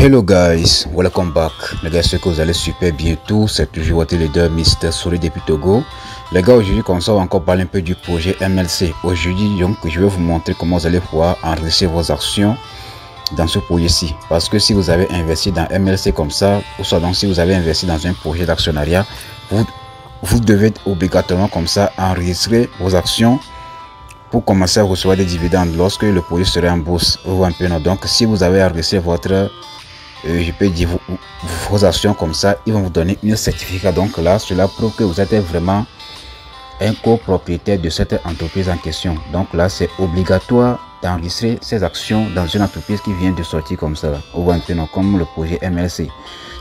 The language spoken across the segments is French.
Hello guys, welcome back. Les gars, j'espère que vous allez super bientôt. C'est toujours votre leader Mr. Solide depuis Togo. Les gars, aujourd'hui, comme ça, on va encore parler un peu du projet MLC. Aujourd'hui, donc, je vais vous montrer comment vous allez pouvoir enregistrer vos actions dans ce projet-ci. Parce que si vous avez investi dans MLC comme ça, ou soit donc si vous avez investi dans un projet d'actionnariat, vous devez obligatoirement comme ça enregistrer vos actions pour commencer à recevoir des dividendes lorsque le projet sera en bourse. Donc, si vous avez enregistré votre je peux dire vos actions comme ça, ils vont vous donner un certificat. Donc là, cela prouve que vous êtes vraiment un copropriétaire de cette entreprise en question. Donc là, c'est obligatoire d'enregistrer ces actions dans une entreprise qui vient de sortir comme ça, comme le projet MLC.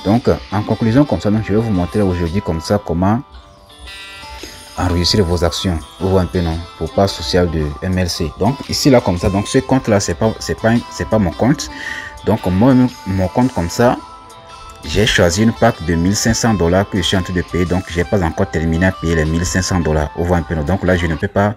Donc en conclusion comme ça, donc, je vais vous montrer aujourd'hui comme ça comment enregistrer vos actions pour part sociale de MLC. Donc ici là comme ça, donc ce compte là c'est pas mon compte. Donc moi mon compte comme ça, j'ai choisi une PAC de 1500 $ que je suis en train de payer. Donc j'ai pas encore terminé à payer les 1500 $. Donc là je ne peux pas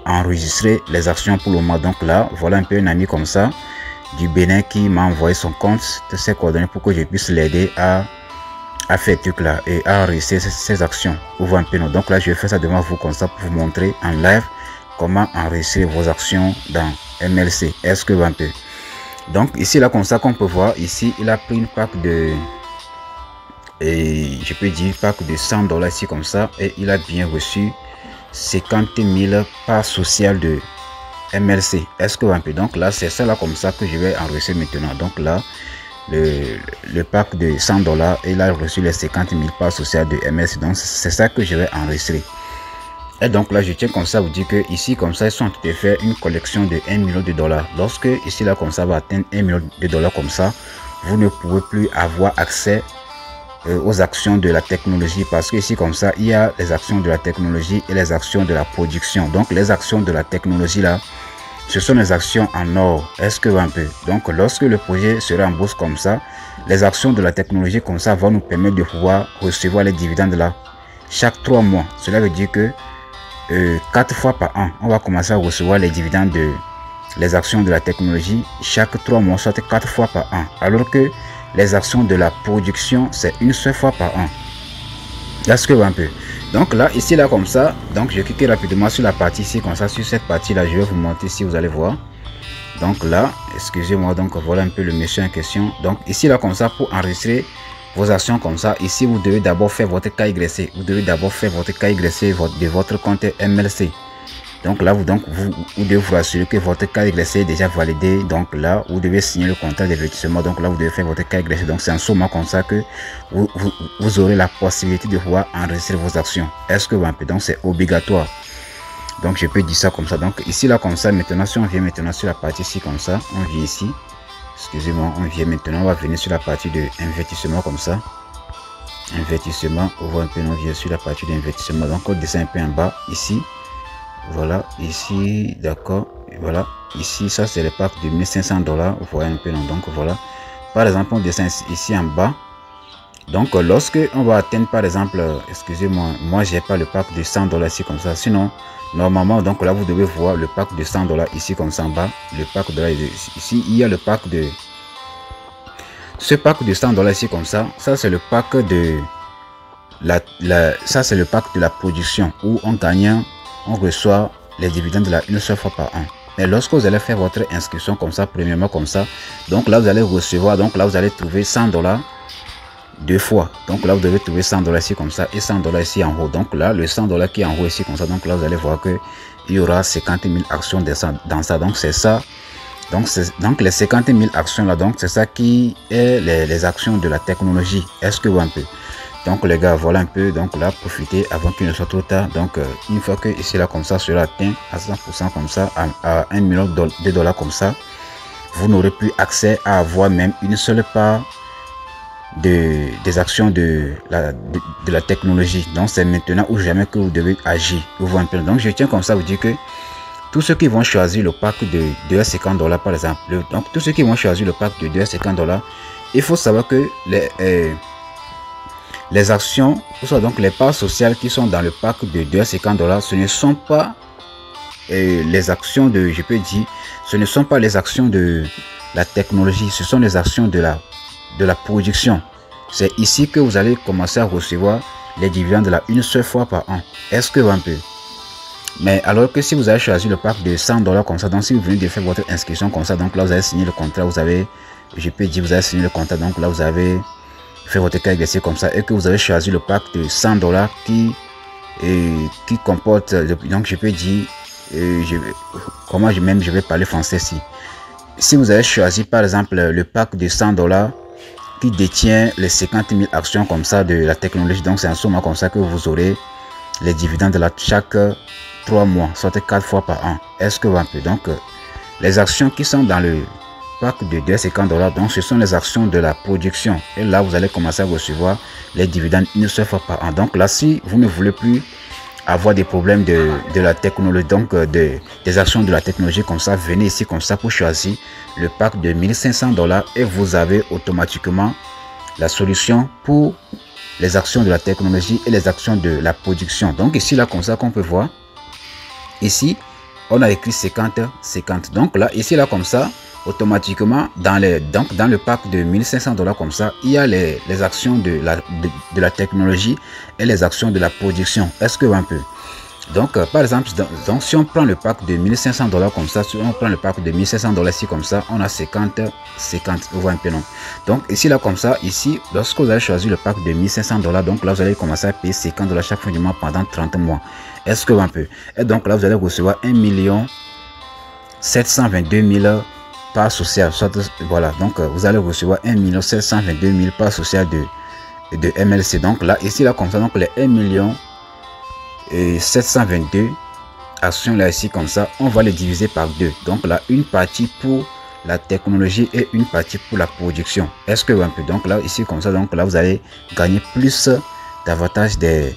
enregistrer les actions pour le moment. Donc là voilà un peu un ami comme ça du Bénin qui m'a envoyé son compte de ses coordonnées pour que je puisse l'aider à faire truc là et à enregistrer ces actions. Donc là je vais faire ça devant vous comme ça pour vous montrer en live comment enregistrer vos actions dans MLC. Est-ce que vous un peu. Donc ici là comme ça qu'on peut voir ici il a pris une PAC de je peux dire PAC de 100 $ ici comme ça et il a bien reçu 50 000 parts sociales de MLC. Est-ce que un peu. Donc là c'est ça là comme ça que je vais enregistrer maintenant. Donc là le pack de 100 $ et il a reçu les 50 000 parts sociales de MLC. Donc c'est ça que je vais enregistrer. Et donc là je tiens comme ça vous dire que ici comme ça ils sont en train de faire une collection de 1 million $. Lorsque ici là comme ça va atteindre 1 million $ comme ça, vous ne pouvez plus avoir accès aux actions de la technologie, parce que ici comme ça il y a les actions de la technologie et les actions de la production. Donc les actions de la technologie là, ce sont les actions en or. Est-ce que un peu. Donc lorsque le projet sera en bourse comme ça, les actions de la technologie comme ça vont nous permettre de pouvoir recevoir les dividendes là chaque 3 mois. Cela veut dire que 4 fois par an, on va commencer à recevoir les dividendes de les actions de la technologie chaque 3 mois, soit 4 fois par an. Alors que les actions de la production, c'est une seule fois par an. Est-ce que un peu. Donc là, ici là comme ça, donc je clique rapidement sur la partie ici comme ça, sur cette partie là, je vais vous montrer si vous allez voir. Donc là, excusez-moi, donc voilà un peu le monsieur en question. Donc ici là comme ça, pour enregistrer vos actions comme ça, ici vous devez d'abord faire votre KYC. Vous devez d'abord faire votre KYC de votre compte MLC. Donc là vous devez vous assurer que votre KYC est déjà validé. Donc là vous devez signer le contrat d'investissement. Donc là vous devez faire votre KYC. Donc c'est en ce moment comme ça que vous aurez la possibilité de pouvoir enregistrer vos actions. Est-ce que vous avez. Donc c'est obligatoire. Donc je peux dire ça comme ça. Donc ici là comme ça, maintenant si on vient maintenant sur la partie ici comme ça, on vient ici. Excusez-moi, on vient maintenant, on va venir sur la partie de investissement comme ça. Investissement, on voit un peu, on vient sur la partie d'investissement. Donc on descend un peu en bas ici. Voilà, ici, d'accord. Voilà, ici, ça c'est le pack de 1500 $. Vous voyez un peu, non? Donc voilà. Par exemple, on descend ici en bas. Donc lorsque on va atteindre par exemple, excusez-moi, moi j'ai pas le pack de 100 $ ici comme ça. Sinon, normalement, donc là vous devez voir le pack de 100 $ ici comme ça en bas. Le pack de là, ici il y a le pack de ce pack de 100 $ ici comme ça. Ça c'est le pack de ça c'est le pack de la production où en gagnant on reçoit les dividendes de là une seule fois par an. Mais lorsque vous allez faire votre inscription comme ça, premièrement comme ça, donc là vous allez recevoir, donc là vous allez trouver 100 $ deux fois. Donc là vous devez trouver 100 $ ici comme ça et 100 $ ici en haut. Donc là le 100 $ qui est en haut ici comme ça, donc là vous allez voir que il y aura 50 000 actions dans ça. Donc c'est ça. Donc les 50 000 actions là, donc c'est ça qui est les actions de la technologie. Est-ce que vous un peu. Donc les gars, voilà un peu. Donc là profitez avant qu'il ne soit trop tard. Donc une fois que ici là comme ça sera atteint à 100% comme ça, à 1 million de $ comme ça, vous n'aurez plus accès à avoir même une seule part des actions de la technologie. Donc c'est maintenant ou jamais que vous devez agir. Donc je tiens comme ça vous dire que tous ceux qui vont choisir le pack de 250 $ par exemple, donc tous ceux qui vont choisir le pack de 250 $, il faut savoir que les actions, donc les parts sociales qui sont dans le pack de 250 $, ce ne sont pas les actions de, je peux dire, ce ne sont pas les actions de la technologie, ce sont les actions de de la production. C'est ici que vous allez commencer à recevoir les dividendes là une seule fois par an. Est-ce que un peu? Mais alors que si vous avez choisi le pack de 100 $ comme ça, donc si vous venez de faire votre inscription comme ça, donc là vous avez signé le contrat, vous avez, je peux dire, vous avez signé le contrat, donc là vous avez fait votre cas d'essai comme ça, et que vous avez choisi le pack de 100 $ qui comporte, donc je peux dire, comment je vais parler français ici. Si vous avez choisi par exemple le pack de 100 $ qui détient les 50 000 actions comme ça de la technologie, donc c'est en ce moment comme ça que vous aurez les dividendes de chaque 3 mois, soit 4 fois par an. Est-ce que un peu? Donc les actions qui sont dans le pack de 250 $, donc ce sont les actions de la production, et là vous allez commencer à recevoir les dividendes une seule fois par an. Donc là, si vous ne voulez plus avoir des problèmes de la technologie, donc des actions de la technologie comme ça, venez ici comme ça pour choisir le pack de 1500 $ et vous avez automatiquement la solution pour les actions de la technologie et les actions de la production. Donc ici là comme ça qu'on peut voir, ici on a écrit 50. Donc là ici là comme ça, automatiquement dans le pack de 1500 $ comme ça, il y a les actions de la technologie et les actions de la production. Est-ce que un peu? Donc par exemple, donc si on prend le pack de 1500 $ comme ça, si on prend le pack de 1500 $ ici comme ça, on a 50. Vous voyez un peu, non? Donc ici là comme ça, ici lorsque vous allez choisir le pack de 1500 $, donc là vous allez commencer à payer 50 $ chaque fin du mois pendant 30 mois. Est-ce que un peu? Et donc là vous allez recevoir 1 722 000 parts sociales. Voilà, donc vous allez recevoir 1 722 000 parts sociales de MLC. Donc là ici là comme ça, donc les 1 722 actions là ici comme ça, on va les diviser par 2. Donc là une partie pour la technologie et une partie pour la production. Est-ce que un peu? Donc là ici comme ça, donc là vous allez gagner plus davantage des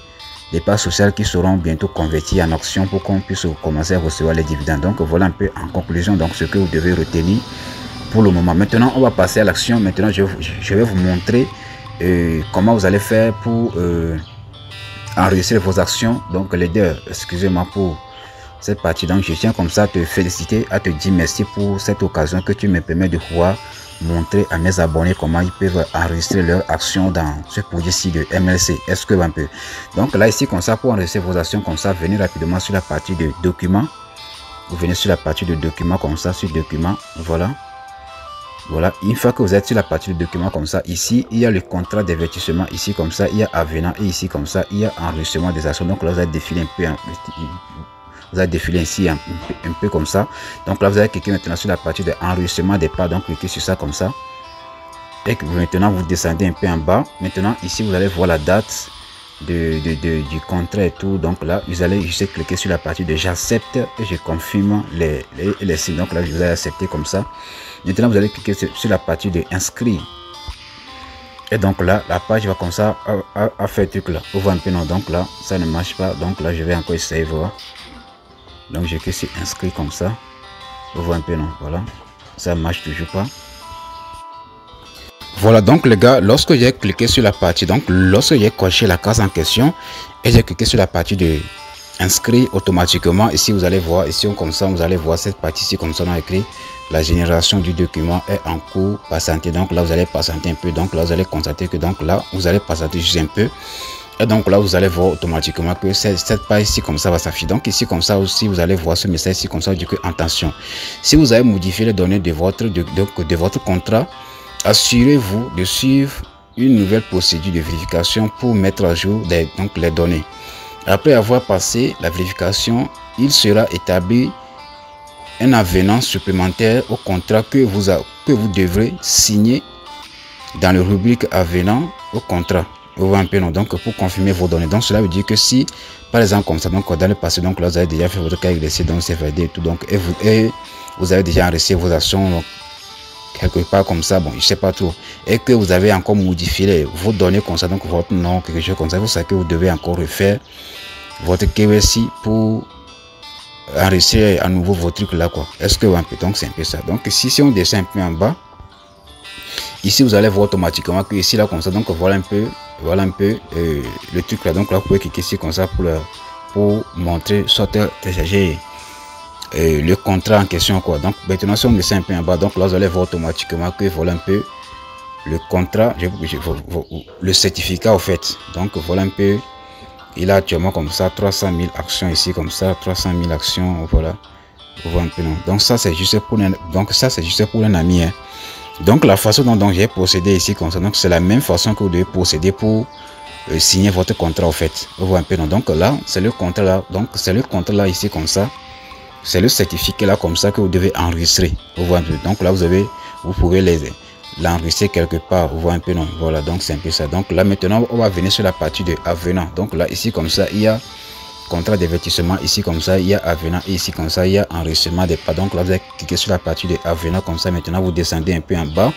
parts sociales qui seront bientôt converties en actions pour qu'on puisse commencer à recevoir les dividendes. Donc voilà un peu en conclusion donc ce que vous devez retenir pour le moment. Maintenant on va passer à l'action. Maintenant je vais vous montrer comment vous allez faire pour enregistrer vos actions. Donc les deux, excusez-moi pour cette partie. Donc je tiens comme ça à te féliciter, à te dire merci pour cette occasion que tu me permets de pouvoir montrer à mes abonnés comment ils peuvent enregistrer leurs actions dans ce projet-ci de MLC. Est-ce que un peu? Donc là ici comme ça, pour enregistrer vos actions comme ça, venez rapidement sur la partie de documents. Vous venez sur la partie de documents comme ça, sur documents, voilà. Voilà, une fois que vous êtes sur la partie de documents comme ça, ici il y a le contrat d'avertissement, ici comme ça il y a avenant, et ici comme ça il y a enregistrement des actions. Donc là vous allez défiler un peu, vous allez défiler ici un peu comme ça. Donc là vous allez cliquer maintenant sur la partie de enregistrement des parts, donc cliquez sur ça comme ça, et que maintenant vous descendez un peu en bas. Maintenant ici vous allez voir la date du contrat et tout. Donc là vous allez juste cliquer sur la partie de j'accepte et je confirme les signes. Donc là vous allez accepter comme ça. Maintenant vous allez cliquer sur la partie de inscrire, et donc là la page va comme ça à faire truc là. Vous voyez un peu, non? Donc là ça ne marche pas, donc là je vais encore essayer voir. Donc je clique sur inscrire comme ça. Vous voyez un peu, non? Voilà, ça marche toujours pas. Voilà, donc les gars, lorsque j'ai cliqué sur la partie, donc lorsque j'ai coché la case en question et j'ai cliqué sur la partie de inscrire, automatiquement ici vous allez voir, ici comme ça vous allez voir cette partie ici comme ça, on a écrit la génération du document est en cours, patienter. Donc là vous allez patienter un peu, donc là vous allez constater que donc là vous allez patienter juste un peu, et donc là vous allez voir automatiquement que cette page ici comme ça va s'afficher. Donc ici comme ça aussi vous allez voir ce message ici comme ça, du coup attention, si vous avez modifié les données de votre contrat, assurez-vous de suivre une nouvelle procédure de vérification pour mettre à jour les données. Après avoir passé la vérification, il sera établi un avenant supplémentaire au contrat que vous devrez signer dans le rubrique avenant au contrat. Vous voyez un peu, non? Donc pour confirmer vos données. Donc cela veut dire que si par exemple comme ça, donc dans le passé, donc là vous avez déjà fait votre cahier d'essai, donc c'est validé et tout, donc et vous avez déjà enregistré vos actions donc, quelque part comme ça, bon je sais pas trop, et que vous avez encore modifié vos données comme ça, donc votre nom, quelque chose comme ça, vous savez que vous devez encore refaire votre KYC pour enregistrer à nouveau vos trucs là, quoi. Est-ce que un peu? Donc c'est un peu ça. Donc si on descend un peu en bas, ici vous allez voir automatiquement que ici là comme ça, donc voilà un peu le truc là. Donc là vous pouvez cliquer ici comme ça pour montrer, soit télécharger le contrat en question, quoi. Donc maintenant si on descend un peu en bas, donc là vous allez voir automatiquement que voilà un peu le contrat, le certificat au fait. Donc voilà un peu, il a actuellement comme ça 300 000 actions ici comme ça, 300 000 actions, voilà. Vous voyez un peu, non? Donc ça c'est juste pour un ami, hein. Donc la façon dont j'ai procédé ici comme ça, donc c'est la même façon que vous devez procéder pour signer votre contrat au fait. Vous voyez un peu, non? Donc là c'est le contrat là, donc c'est le contrat là ici comme ça, c'est le certificat là comme ça que vous devez enregistrer. Vous voyez un peu, donc là vous pouvez l'enregistrer quelque part. Vous voyez un peu, non? Voilà, donc c'est un peu ça. Donc là maintenant on va venir sur la partie de avenant. Donc là ici comme ça il y a contrat d'avertissement, ici comme ça il y a avenant, et ici comme ça il y a enregistrement des parts. Donc là vous allez cliquer sur la partie de avenant comme ça. Maintenant vous descendez un peu en bas,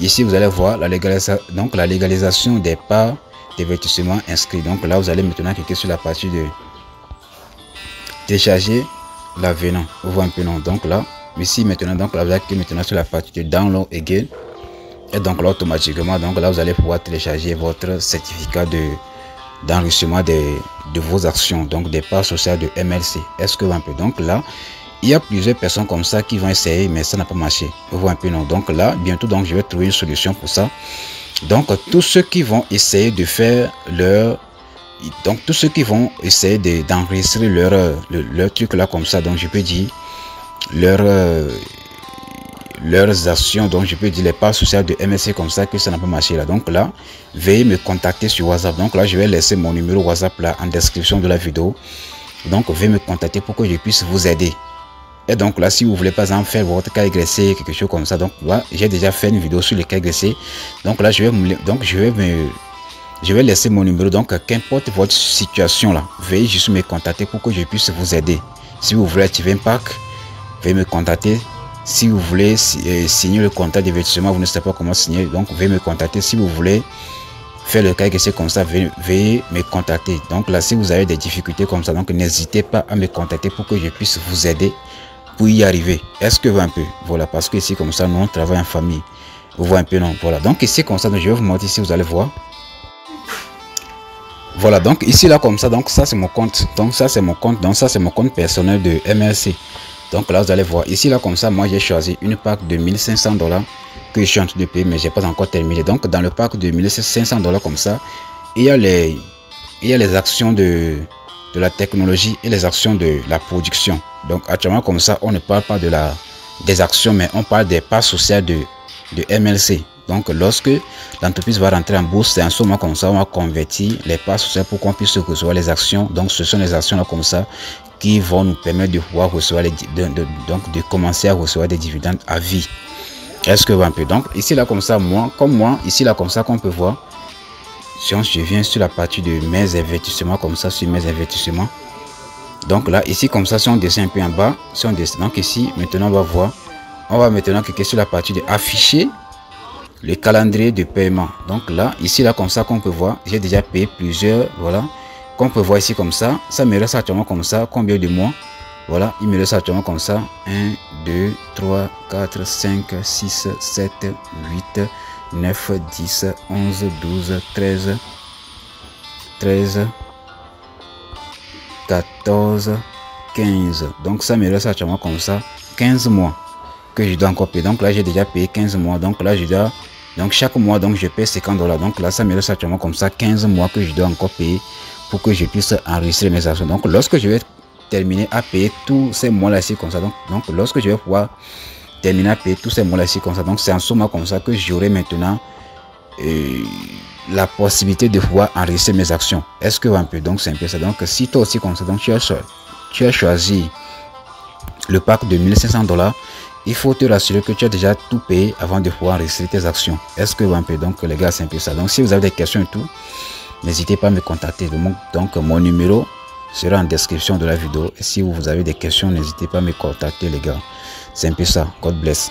ici vous allez voir la légalisation des parts d'avertissement inscrits. Donc là vous allez maintenant cliquer sur la partie de télécharger l'avenant. Vous voyez un peu, non? Donc là ici maintenant, donc là vous allez cliquer maintenant sur la partie de download again, et donc là automatiquement, donc là vous allez pouvoir télécharger votre certificat d'enregistrement de vos actions, donc des parts sociales de MLC. Est-ce que vous voyez un peu? Donc là il y a plusieurs personnes comme ça qui vont essayer, mais ça n'a pas marché. Vous voyez un peu, non? Donc là bientôt, donc je vais trouver une solution pour ça. Donc tous ceux qui vont essayer de faire tous ceux qui vont essayer d'enregistrer leur truc là comme ça, donc je peux dire leurs actions, donc je peux dire les parts sociales de MLC comme ça, que ça n'a pas marché là. Donc là veuillez me contacter sur WhatsApp. Donc là je vais laisser mon numéro WhatsApp là en description de la vidéo. Donc veuillez me contacter pour que je puisse vous aider. Et donc là si vous voulez par exemple faire votre KYC, quelque chose comme ça, donc là j'ai déjà fait une vidéo sur le KYC. Donc là je vais laisser mon numéro. Donc qu'importe votre situation là, veuillez juste me contacter pour que je puisse vous aider. Si vous voulez activer un pack, veuillez me contacter. Si vous voulez signer le contrat d'avertissement, vous ne savez pas comment signer, donc veuillez me contacter. Si vous voulez faire le KYC comme ça, veuillez me contacter. Donc là si vous avez des difficultés comme ça, donc n'hésitez pas à me contacter pour que je puisse vous aider pour y arriver. Est-ce que vous un peu, voilà, parce que ici comme ça nous on travaille en famille. Vous voyez un peu, non? Voilà, donc ici comme ça, donc, je vais vous montrer si vous allez voir. Voilà, donc ici là comme ça, donc ça c'est mon compte, donc ça c'est mon compte, donc ça c'est mon compte personnel de MLC. Donc là vous allez voir ici là comme ça, moi j'ai choisi une pack de 1500 $ que je suis en train de payer, mais j'ai pas encore terminé. Donc dans le pack de 1500 $ comme ça, il y a les actions de la technologie et les actions de la production. Donc actuellement comme ça on ne parle pas des actions, mais on parle des parts sociales de MLC. Donc lorsque l'entreprise va rentrer en bourse, c'est en ce moment comme ça on va convertir les parts sociales pour qu'on puisse recevoir les actions. Donc ce sont les actions là comme ça qui vont nous permettre de pouvoir recevoir de commencer à recevoir des dividendes à vie. Est-ce que vous un peu? Donc ici là comme ça, ici là comme ça qu'on peut voir, si je viens sur la partie de mes investissements comme ça, sur mes investissements, donc là ici comme ça, si on descend un peu en bas, si on descend, donc ici maintenant on va maintenant cliquer sur la partie de afficher le calendrier de paiement. Donc là ici là comme ça qu'on peut voir, j'ai déjà payé plusieurs, voilà, qu'on peut voir ici comme ça me reste actuellement comme ça combien de mois. Voilà, il me reste actuellement comme ça 1 2 3 4 5 6 7 8 9 10 11 12 13 14 15. Donc ça me reste actuellement comme ça 15 mois que je dois encore payer. Donc là j'ai déjà payé 15 mois, donc là je dois, donc chaque mois donc je paye 50 $. Donc là ça me reste actuellement comme ça 15 mois que je dois encore payer pour que je puisse enregistrer mes actions. Donc lorsque je vais terminer à payer tous ces mois là ici comme ça, donc lorsque je vais pouvoir terminer à payer tous ces mois là ici comme ça, donc c'est en ce moment comme ça que j'aurai maintenant la possibilité de pouvoir enregistrer mes actions. Est-ce que un peu, donc c'est un peu ça. Donc si toi aussi comme ça, donc tu as choisi le pack de 1500 $, il faut te rassurer que tu as déjà tout payé avant de pouvoir enregistrer tes actions. Est-ce que un peu, donc les gars, c'est un peu ça. Donc si vous avez des questions et tout, n'hésitez pas à me contacter. Donc mon numéro sera en description de la vidéo. Et si vous avez des questions, n'hésitez pas à me contacter les gars. C'est un peu ça. God bless.